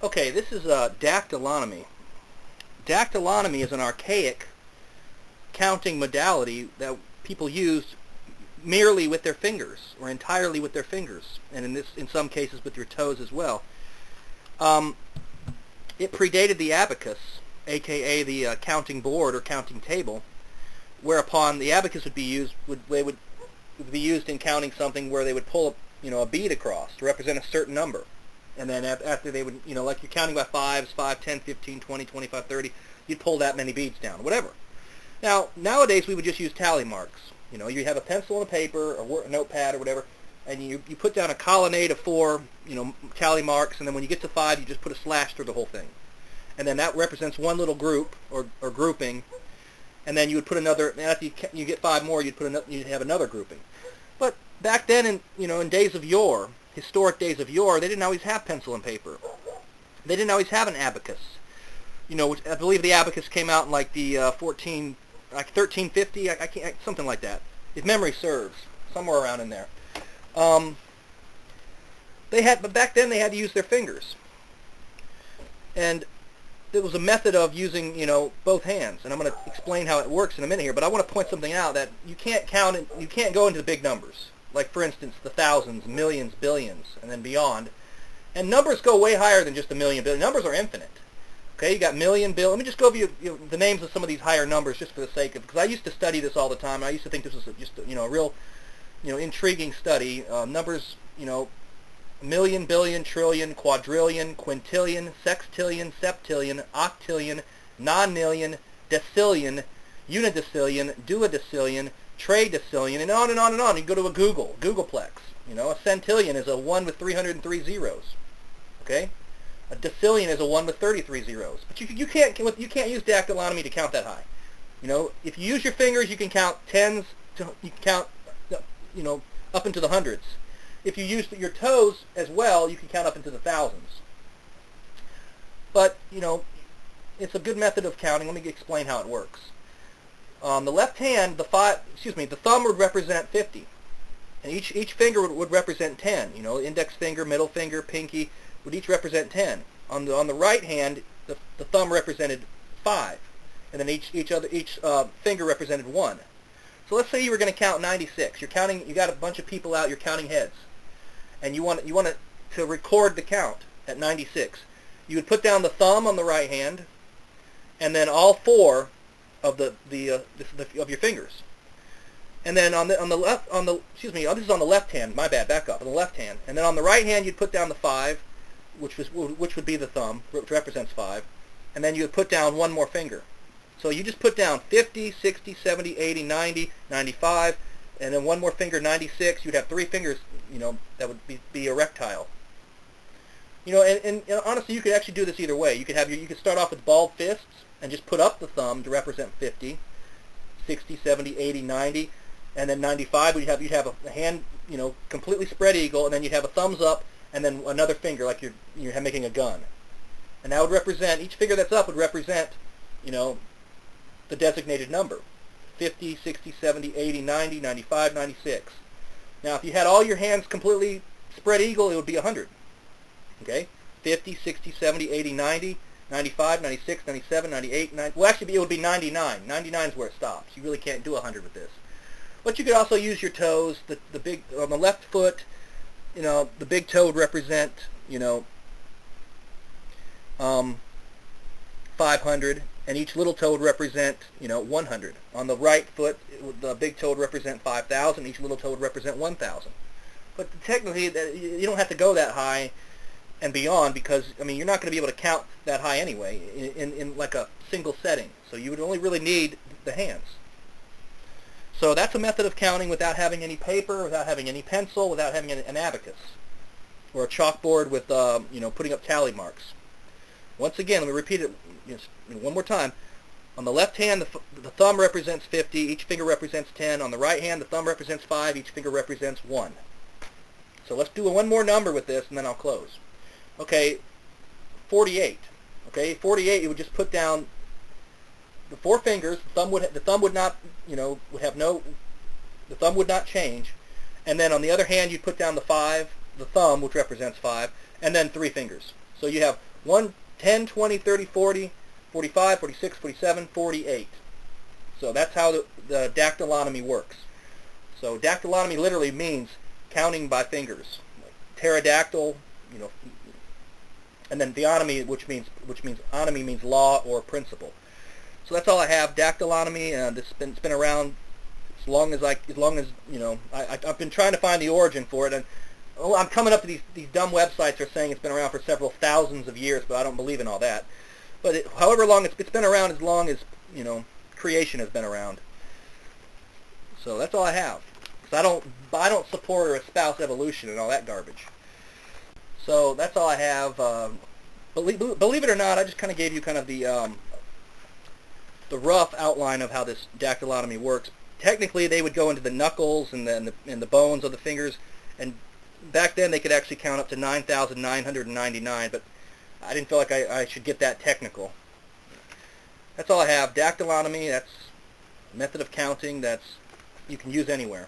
Okay, this is dactylonomy. Dactylonomy is an archaic counting modality that people used merely with their fingers, or entirely with their fingers, and in some cases with your toes as well. It predated the abacus, aka the counting board or counting table, whereupon the abacus would be used in counting something where they would pull a bead across to represent a certain number. And then after they would, like you're counting by fives, 5, 10, 15, 20, 25, 30, you'd pull that many beads down, whatever. Now, nowadays we would just use tally marks. You have a pencil and a paper or a notepad or whatever, and you put down a colonnade of 4, tally marks, and then when you get to 5, you just put a slash through the whole thing. And then that represents one little group or grouping, and then you would put another, and after you get 5 more, you'd have another grouping. But back then, in days of yore, historic days of yore, they didn't always have pencil and paper. They didn't always have an abacus. Which I believe the abacus came out in like the 1350, something like that, if memory serves, somewhere around in there. But back then they had to use their fingers, and there was a method of using, both hands, and I'm going to explain how it works in a minute here. But I want to point something out, that you can't you can't go into the big numbers. Like, for instance, the thousands, millions, billions, and then beyond. And numbers go way higher than just a million, billion. Numbers are infinite. Okay, you got million, billion. Let me just go over the names of some of these higher numbers just for the sake of, because I used to study this all the time. I used to think this was just a real, intriguing study. Numbers, million, billion, trillion, quadrillion, quintillion, sextillion, septillion, octillion, non-million, decillion, unidecillion, duodecillion, tridecillion, and on and on and on. You go to a Googleplex. A centillion is a 1 with 303 zeros. Okay, a decillion is a 1 with 33 zeros. But you can't use dactylonomy to count that high. If you use your fingers, you can count tens. You can count, up into the hundreds. If you use your toes as well, you can count up into the thousands. But it's a good method of counting. Let me explain how it works. On the left hand, the thumb would represent 50, and each finger would represent 10. Index finger, middle finger, pinky would each represent 10. On the right hand, the thumb represented 5, and then each finger represented 1. So let's say you were going to count 96. You got a bunch of people out. You're counting heads, and you want to record the count at 96. You would put down the thumb on the right hand, and then all 4 of of your fingers, and then this is on the left hand. My bad. Back up. On the left hand, and then on the right hand, you'd put down the 5, which would be the thumb, which represents 5, and then you would put down one more finger. So you just put down 50, 60, 70, 80, 90, 95, and then one more finger, 96. You'd have 3 fingers. That would be erectile. And honestly, you could actually do this either way. You could start off with balled fists and just put up the thumb to represent 50, 60, 70, 80, 90, and then 95. You'd have a hand, completely spread eagle, and then you'd have a thumbs up, and then another finger like you're making a gun. And that would represent, each finger that's up would represent, the designated number: 50, 60, 70, 80, 90, 95, 96. Now, if you had all your hands completely spread eagle, it would be 100. Okay? 50, 60, 70, 80, 90, 95, 96, 97, 98, 90. Well, actually, it would be 99. 99 is where it stops. You really can't do 100 with this. But you could also use your toes. The big, on the left foot, the big toe would represent, 500, and each little toe would represent, 100. On the right foot, the big toe would represent 5,000. Each little toe would represent 1,000. But technically, you don't have to go that high and beyond, because you're not going to be able to count that high anyway in like a single setting. So you would only really need the hands. So that's a method of counting without having any paper, without having any pencil, without having an abacus or a chalkboard with putting up tally marks. Once again, let me repeat it one more time. On the left hand, the thumb represents 50. Each finger represents 10. On the right hand, the thumb represents 5. Each finger represents 1. So let's do one more number with this, and then I'll close. Okay, 48. Okay, 48. You would just put down the 4 fingers. The thumb would not, the thumb would not change. And then on the other hand, you put down the 5, the thumb, which represents 5, and then 3 fingers. So you have 1, 10, 20, 30, 40, 45, 46, 47, 48. So that's how the dactylonomy works. So dactylonomy literally means counting by fingers. Pterodactyl, you know, and then theonomy, which means onomy means law or principle. So that's all I have. Dactylonomy, and it's been around as long as you know. I've been trying to find the origin for it, and I'm coming up to these dumb websites are saying it's been around for several thousands of years, but I don't believe in all that. But however long it's been around, as long as, you know, creation has been around. So that's all I have. Because I don't support or espouse evolution and all that garbage. So that's all I have. Believe it or not, I just kind of gave you kind of the rough outline of how this dactylonomy works. Technically, they would go into the knuckles and the bones of the fingers, and back then they could actually count up to 9,999, but I didn't feel like I should get that technical. That's all I have. Dactylonomy, that's a method of counting that's you can use anywhere.